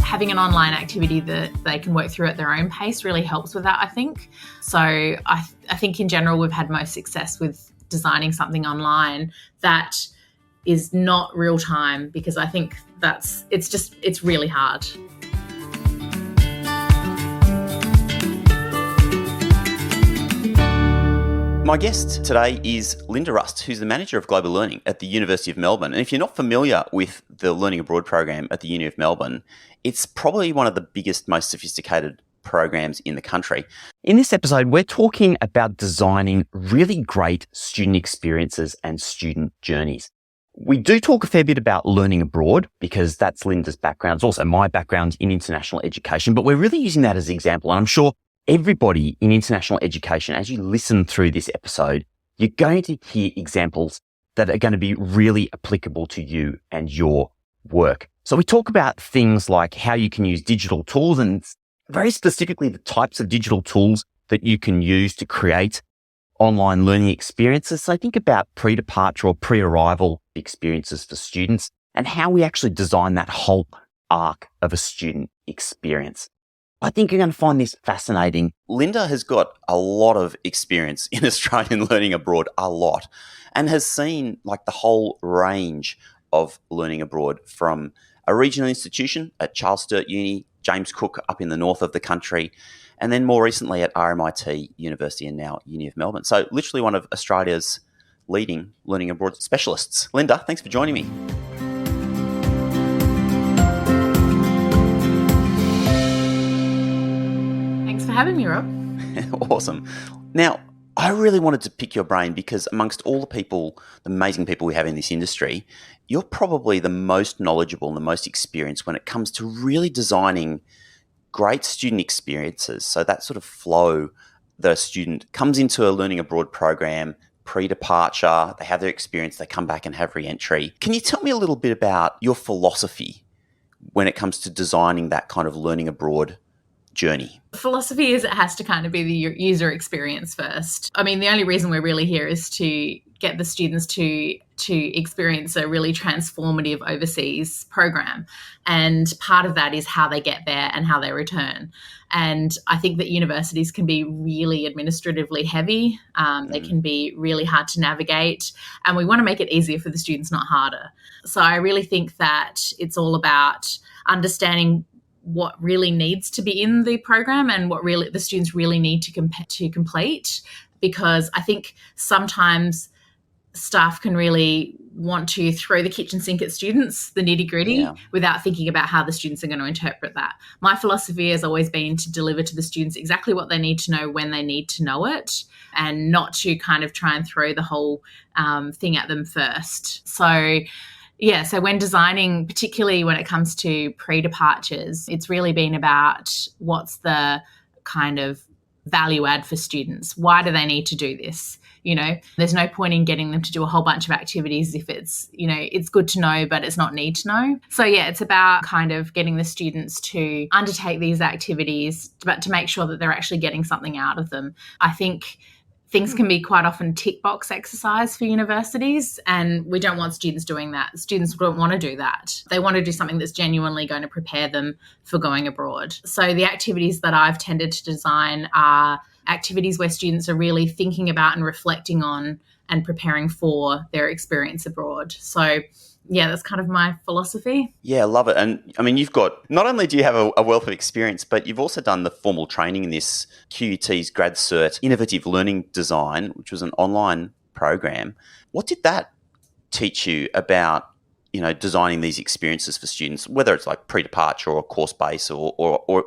having an online activity that they can work through at their own pace really helps with that, I think. So I think in general we've had most success with designing something online that is not real time, because I think it's really hard. My guest today is Linda Rust, who's the Manager of Global Learning at the University of Melbourne. And if you're not familiar with the Learning Abroad program at the Uni of Melbourne, it's probably one of the biggest, most sophisticated programs in the country. In this episode, we're talking about designing really great student experiences and student journeys. We do talk a fair bit about learning abroad because that's Linda's background. It's also my background in international education, but we're really using that as an example. And I'm sure everybody in international education, as you listen through this episode, you're going to hear examples that are going to be really applicable to you and your work. So we talk about things like how you can use digital tools, and very specifically the types of digital tools that you can use to create online learning experiences. So think about pre-departure or pre-arrival experiences for students and how we actually design that whole arc of a student experience. I think you're going to find this fascinating. Linda has got a lot of experience in Australian learning abroad, a lot, and has seen like the whole range of learning abroad, from a regional institution at Charles Sturt Uni, James Cook up in the north of the country, and then more recently at RMIT University and now Uni of Melbourne. So literally one of Australia's leading learning abroad specialists. Linda, thanks for joining me. Having me, Rob. Awesome. Now, I really wanted to pick your brain because amongst all the amazing people we have in this industry, you're probably the most knowledgeable and the most experienced when it comes to really designing great student experiences. So that sort of flow, the student comes into a learning abroad program, pre-departure, they have their experience, they come back and have re-entry. Can you tell me a little bit about your philosophy when it comes to designing that kind of learning abroad journey? Philosophy is it has to kind of be the user experience first. I mean, the only reason we're really here is to get the students to experience a really transformative overseas program. And part of that is how they get there and how they return. And I think that universities can be really administratively heavy. They can be really hard to navigate. And we want to make it easier for the students, not harder. So I really think that it's all about understanding what really needs to be in the program and what really the students really need to complete, because I think sometimes staff can really want to throw the kitchen sink at students, the nitty-gritty, without thinking about how the students are going to interpret that. My philosophy has always been to deliver to the students exactly what they need to know when they need to know it, and not to kind of try and throw the whole thing at them first. So when designing, particularly when it comes to pre-departures, it's really been about what's the kind of value add for students. Why do they need to do this? You know, there's no point in getting them to do a whole bunch of activities if it's, you know, it's good to know, but it's not need to know. So it's about kind of getting the students to undertake these activities, but to make sure that they're actually getting something out of them. I think things can be quite often tick box exercise for universities, and we don't want students doing that. Students don't want to do that. They want to do something that's genuinely going to prepare them for going abroad. So the activities that I've tended to design are activities where students are really thinking about and reflecting on and preparing for their experience abroad. So that's kind of my philosophy. Yeah, I love it. And I mean, you've got, not only do you have a wealth of experience, but you've also done the formal training in this QUT's Grad Cert Innovative Learning Design, which was an online program. What did that teach you about, you know, designing these experiences for students, whether it's like pre-departure or course base or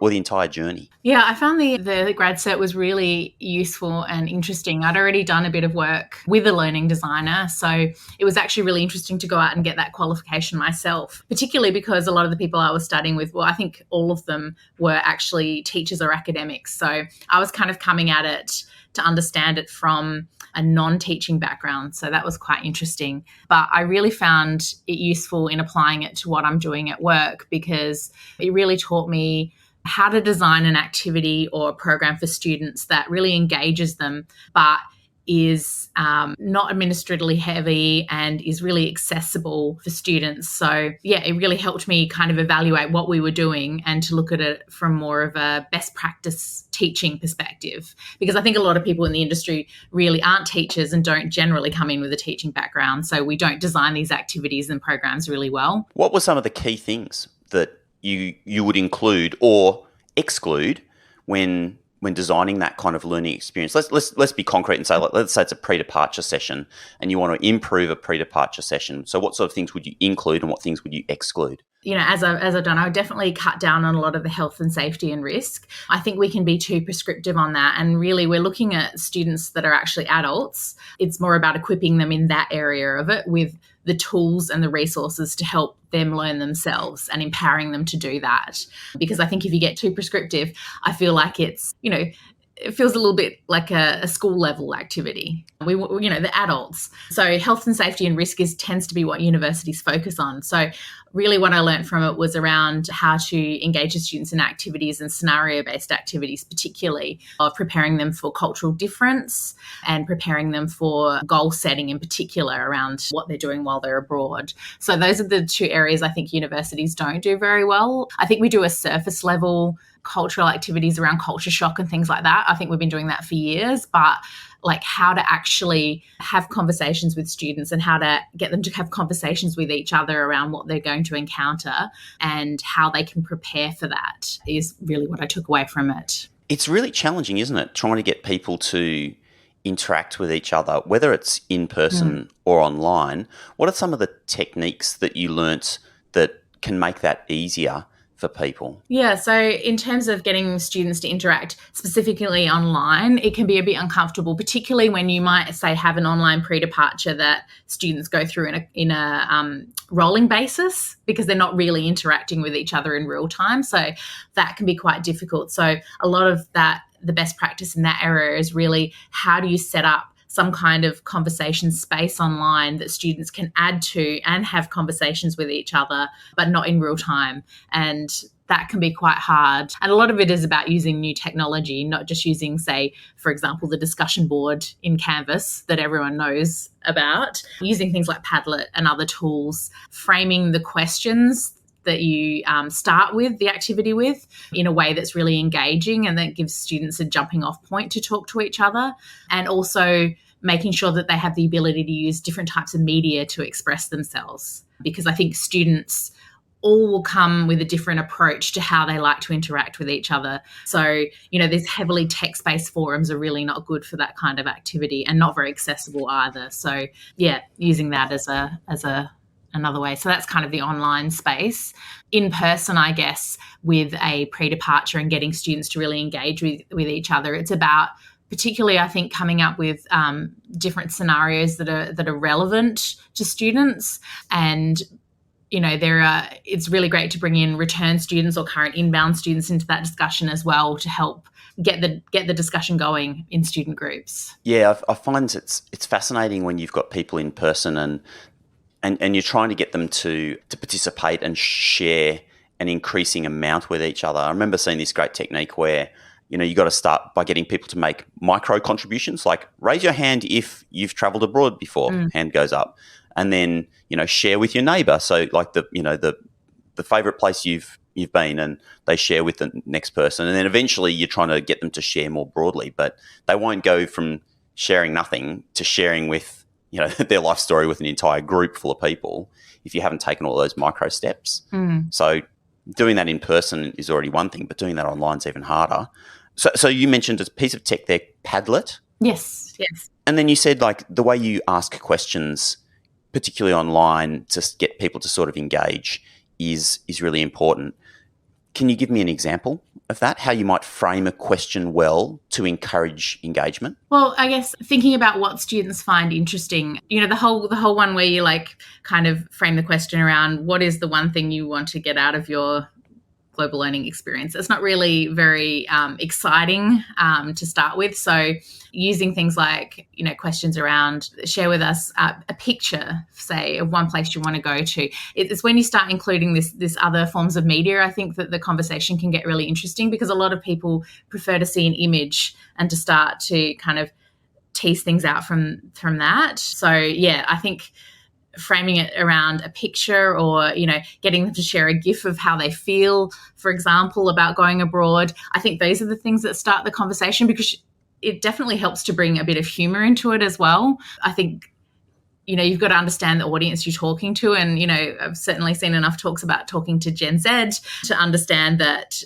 the entire journey? Yeah, I found the grad cert was really useful and interesting. I'd already done a bit of work with a learning designer, so it was actually really interesting to go out and get that qualification myself, particularly because a lot of the people I was studying with, well, I think all of them were actually teachers or academics. So I was kind of coming at it to understand it from a non-teaching background. So that was quite interesting. But I really found it useful in applying it to what I'm doing at work, because it really taught me how to design an activity or a program for students that really engages them, but is not administratively heavy and is really accessible for students. So yeah, it really helped me kind of evaluate what we were doing and to look at it from more of a best practice teaching perspective, because I think a lot of people in the industry really aren't teachers and don't generally come in with a teaching background. So we don't design these activities and programs really well. What were some of the key things that you would include or exclude when designing that kind of learning experience? Let's be concrete and say, let's say it's a pre-departure session and you want to improve a pre-departure session. So what sort of things would you include and what things would you exclude? You know, as I've done, I would definitely cut down on a lot of the health and safety and risk. I think we can be too prescriptive on that. And really, we're looking at students that are actually adults. It's more about equipping them in that area of it with the tools and the resources to help them learn themselves and empowering them to do that. Because I think if you get too prescriptive, I feel like it's, you know, it feels a little bit like a school level activity. The adults. So health and safety and risk tends to be what universities focus on. So really what I learned from it was around how to engage the students in activities and scenario-based activities, particularly of preparing them for cultural difference and preparing them for goal setting in particular around what they're doing while they're abroad. So those are the two areas I think universities don't do very well. I think we do a surface level cultural activities around culture shock and things like that. I think we've been doing that for years, but like how to actually have conversations with students and how to get them to have conversations with each other around what they're going to encounter and how they can prepare for that is really what I took away from it. It's really challenging, isn't it? Trying to get people to interact with each other, whether it's in person or online. What are some of the techniques that you learnt that can make that easier for people? Yeah, so in terms of getting students to interact specifically online, it can be a bit uncomfortable, particularly when you might say have an online pre-departure that students go through in a rolling basis because they're not really interacting with each other in real time. So that can be quite difficult. So a lot of that, the best practice in that area is really how do you set up some kind of conversation space online that students can add to and have conversations with each other, but not in real time. And that can be quite hard. And a lot of it is about using new technology, not just using, say, for example, the discussion board in Canvas that everyone knows about, using things like Padlet and other tools, framing the questions that you start with the activity with in a way that's really engaging and that gives students a jumping off point to talk to each other, and also making sure that they have the ability to use different types of media to express themselves, because I think students all will come with a different approach to how they like to interact with each other. So, these heavily text-based forums are really not good for that kind of activity and not very accessible either. So, yeah, using that as another way. So that's kind of the online space. In person, I guess, with a pre-departure and getting students to really engage with each other, it's about particularly, I think, coming up with different scenarios that are relevant to students. And it's really great to bring in return students or current inbound students into that discussion as well to help get the discussion going in student groups. Yeah, I find it's fascinating when you've got people in person and you're trying to get them to participate and share an increasing amount with each other. I remember seeing this great technique where, you got to start by getting people to make micro contributions, like raise your hand if you've travelled abroad before, hand goes up, and then, share with your neighbour. So like the favourite place you've been, and they share with the next person. And then eventually you're trying to get them to share more broadly, but they won't go from sharing nothing to sharing with, their life story with an entire group full of people if you haven't taken all those micro steps. So doing that in person is already one thing, but doing that online is even harder. So you mentioned a piece of tech there, Padlet. Yes. And then you said like the way you ask questions, particularly online, to get people to sort of engage is really important. Can you give me an example of that, how you might frame a question well to encourage engagement? Well, I guess thinking about what students find interesting, the whole one where you like kind of frame the question around what is the one thing you want to get out of your global learning experience. It's not really very exciting to start with. So using things like, questions around share with us a picture, say, of one place you want to go to. It's when you start including this other forms of media, I think that the conversation can get really interesting, because a lot of people prefer to see an image and to start to kind of tease things out from that. So yeah, I think framing it around a picture, or getting them to share a gif of how they feel, for example, about going abroad, I think those are the things that start the conversation, because it definitely helps to bring a bit of humor into it as well. I think you've got to understand the audience you're talking to, and I've certainly seen enough talks about talking to Gen Z to understand that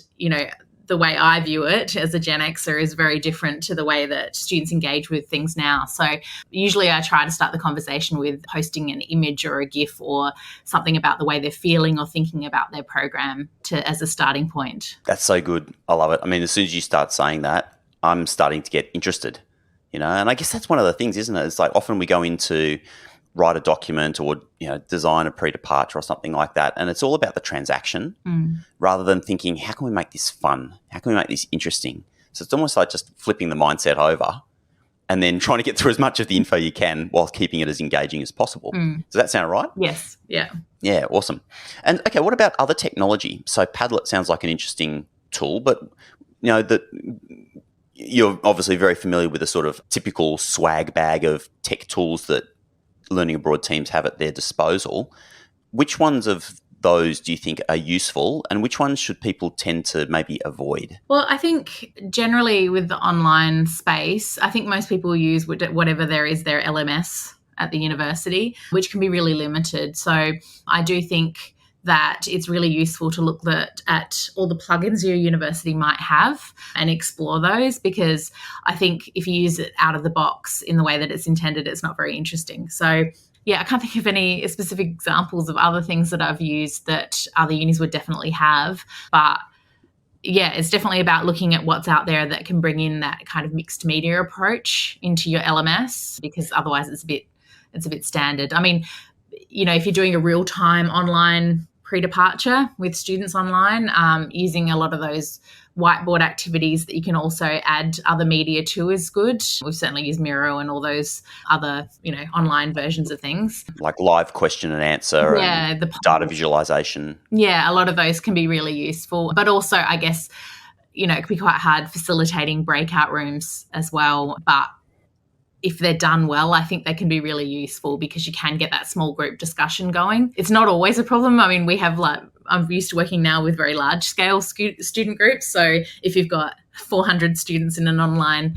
the way I view it as a Gen Xer is very different to the way that students engage with things now. So usually I try to start the conversation with posting an image or a GIF or something about the way they're feeling or thinking about their program as a starting point. That's so good. I love it. I mean, as soon as you start saying that, I'm starting to get interested, and I guess that's one of the things, isn't it? It's like often we go into write a document or design a pre-departure or something like that, and it's all about the transaction rather than thinking, how can we make this fun? How can we make this interesting? So it's almost like just flipping the mindset over and then trying to get through as much of the info you can while keeping it as engaging as possible. Does that sound right? Yes. Yeah. Yeah, awesome. And okay, what about other technology? So Padlet sounds like an interesting tool, but you're obviously very familiar with the sort of typical swag bag of tech tools that learning abroad teams have at their disposal. Which ones of those do you think are useful, and which ones should people tend to maybe avoid? Well, I think generally with the online space, I think most people use whatever there is their LMS at the university, which can be really limited. So I do think that it's really useful to look at all the plugins your university might have and explore those, because I think if you use it out of the box in the way that it's intended, it's not very interesting. So yeah, I can't think of any specific examples of other things that I've used that other unis would definitely have. But yeah, it's definitely about looking at what's out there that can bring in that kind of mixed media approach into your LMS, because otherwise it's a bit standard. I mean, if you're doing a real-time online pre-departure with students online, using a lot of those whiteboard activities that you can also add other media to is good. We've certainly used Miro and all those other, online versions of things. Like live question and answer and the data visualization. Yeah, a lot of those can be really useful. But also, I guess, it can be quite hard facilitating breakout rooms as well. But if they're done well, I think they can be really useful, because you can get that small group discussion going. It's not always a problem. I mean, I'm used to working now with very large scale student groups. So if you've got 400 students in an online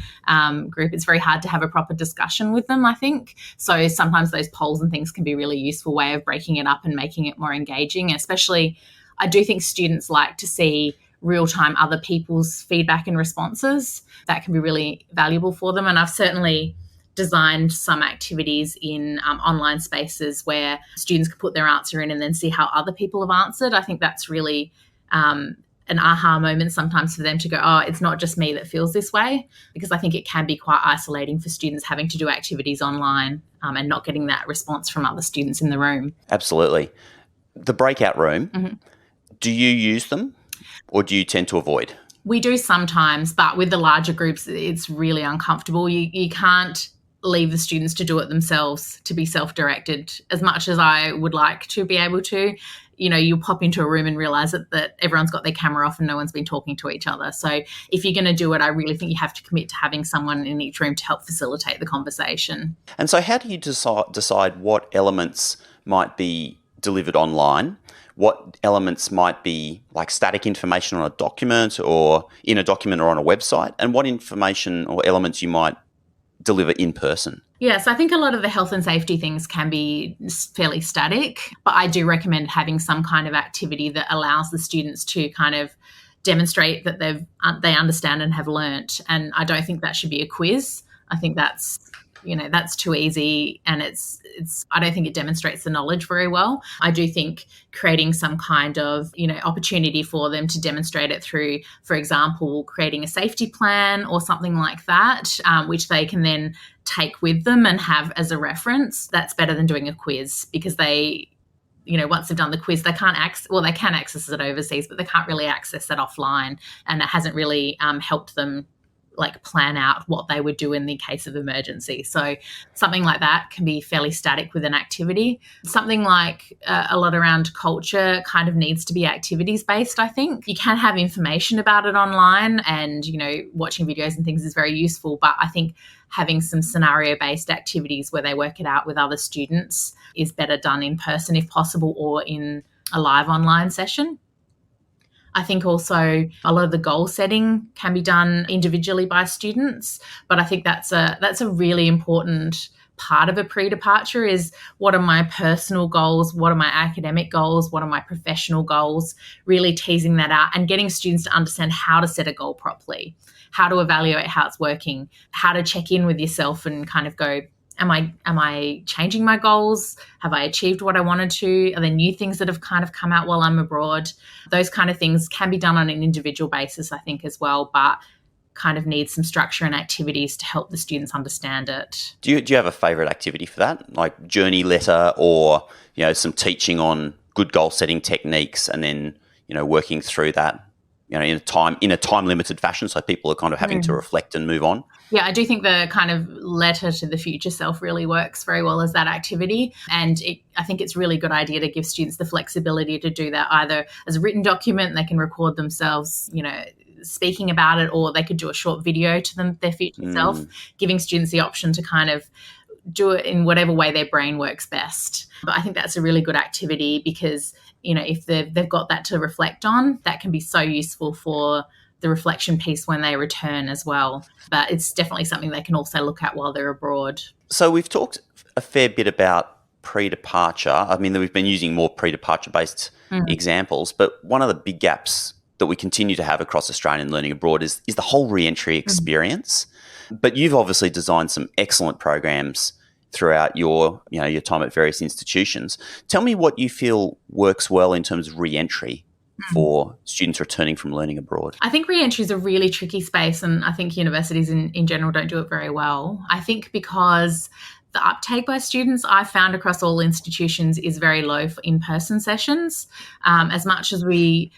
group, it's very hard to have a proper discussion with them, I think. So sometimes those polls and things can be a really useful way of breaking it up and making it more engaging. Especially, I do think students like to see real-time other people's feedback and responses. That can be really valuable for them. And I've certainly designed some activities in online spaces where students can put their answer in and then see how other people have answered. I think that's really an aha moment sometimes for them to go, oh, it's not just me that feels this way, because I think it can be quite isolating for students having to do activities online and not getting that response from other students in the room. Absolutely. The breakout room, do you use them or do you tend to avoid? We do sometimes, but with the larger groups, it's really uncomfortable. You can't leave the students to do it themselves, to be self-directed, as much as I would like to be able to. You pop into a room and realise that everyone's got their camera off and no one's been talking to each other. So if you're going to do it, I really think you have to commit to having someone in each room to help facilitate the conversation. And so how do you decide what elements might be delivered online, what elements might be like static information on a document or in a document or on a website, and what information or elements you might deliver in person? Yes, I think a lot of the health and safety things can be fairly static, but I do recommend having some kind of activity that allows the students to kind of demonstrate that they understand and have learnt. And I don't think that should be a quiz. I think that's too easy, and I don't think it demonstrates the knowledge very well. I do think creating some kind of, opportunity for them to demonstrate it through, for example, creating a safety plan or something like that, which they can then take with them and have as a reference. That's better than doing a quiz, because they, once they've done the quiz, they can access it overseas, but they can't really access it offline, and it hasn't really helped them like plan out what they would do in the case of emergency. So something like that can be fairly static with an activity. Something like a lot around culture kind of needs to be activities based, I think. You can have information about it online and, watching videos and things is very useful, but I think having some scenario-based activities where they work it out with other students is better done in person if possible, or in a live online session. I think also a lot of the goal setting can be done individually by students, but I think that's a really important part of a pre-departure is, what are my personal goals, what are my academic goals, what are my professional goals, really teasing that out and getting students to understand how to set a goal properly, how to evaluate how it's working, how to check in with yourself and kind of go, am I changing my goals? Have I achieved what I wanted to? Are there new things that have kind of come out while I'm abroad? Those kind of things can be done on an individual basis, I think, as well, but kind of need some structure and activities to help the students understand it. Do you have a favourite activity for that, like journey letter, or some teaching on good goal setting techniques, and then working through that in a time limited fashion, so people are kind of having to reflect and move on? Yeah, I do think the kind of letter to the future self really works very well as that activity. And I think it's a really good idea to give students the flexibility to do that either as a written document, they can record themselves, speaking about it, or they could do a short video to their future self, giving students the option to kind of do it in whatever way their brain works best. But I think that's a really good activity because, if they've got that to reflect on, that can be so useful for the reflection piece when they return as well. But it's definitely something they can also look at while they're abroad. So we've talked a fair bit about pre-departure. I mean, we've been using more pre-departure based examples, but one of the big gaps that we continue to have across Australian learning abroad is the whole re-entry experience. But you've obviously designed some excellent programs throughout your time at various institutions. Tell me what you feel works well in terms of re-entry for students returning from learning abroad. I think re-entry is a really tricky space, and I think universities in general don't do it very well. I think because the uptake by students I've found across all institutions is very low for in-person sessions. As much as we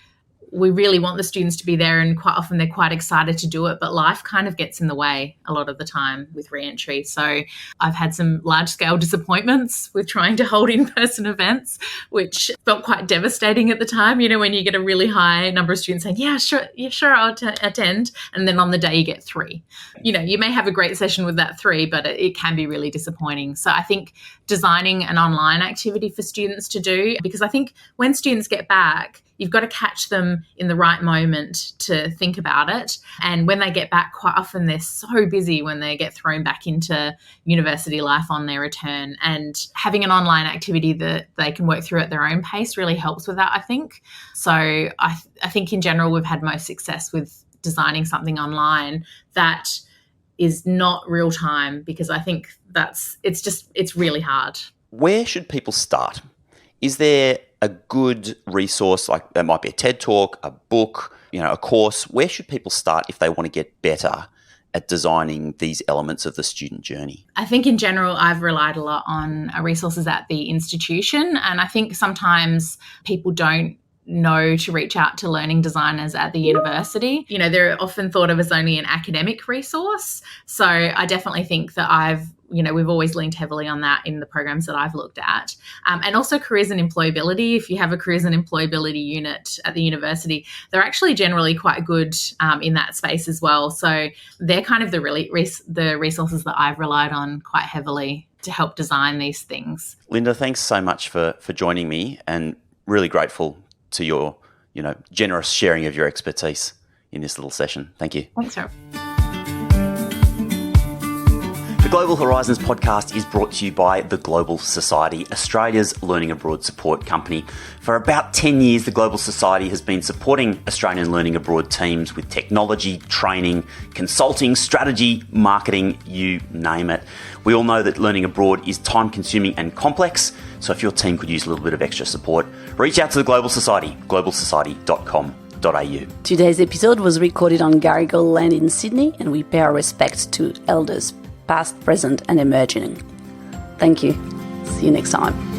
really want the students to be there, and quite often they're quite excited to do it, but life kind of gets in the way a lot of the time with re-entry. So I've had some large-scale disappointments with trying to hold in-person events, which felt quite devastating at the time, when you get a really high number of students saying, yeah, sure, I'll attend, and then on the day you get 3. You may have a great session with that 3, but it can be really disappointing. So I think designing an online activity for students to do, because I think when students get back, you've got to catch them in the right moment to think about it. And when they get back, quite often they're so busy when they get thrown back into university life on their return. And having an online activity that they can work through at their own pace really helps with that, I think. So I think in general we've had most success with designing something online that is not real time, because I think it's really hard. Where should people start? Is there a good resource, like there might be a TED Talk, a book, a course? Where should people start if they want to get better at designing these elements of the student journey? I think in general, I've relied a lot on resources at the institution, and I think sometimes people don't know to reach out to learning designers at the university. They're often thought of as only an academic resource. So I definitely think that we've always leaned heavily on that in the programs that I've looked at. And also careers and employability. If you have a careers and employability unit at the university, they're actually generally quite good in that space as well. So they're kind of the resources that I've relied on quite heavily to help design these things. Linda, thanks so much for joining me, and really grateful to your, generous sharing of your expertise in this little session. Thank you. Thanks, Rob. The Global Horizons podcast is brought to you by the Global Society, Australia's learning abroad support company. For about 10 years, the Global Society has been supporting Australian learning abroad teams with technology, training, consulting, strategy, marketing, you name it. We all know that learning abroad is time-consuming and complex, so if your team could use a little bit of extra support, reach out to the Global Society, globalsociety.com.au. Today's episode was recorded on Garigal land in Sydney, and we pay our respects to elders past, present and emerging. Thank you. See you next time.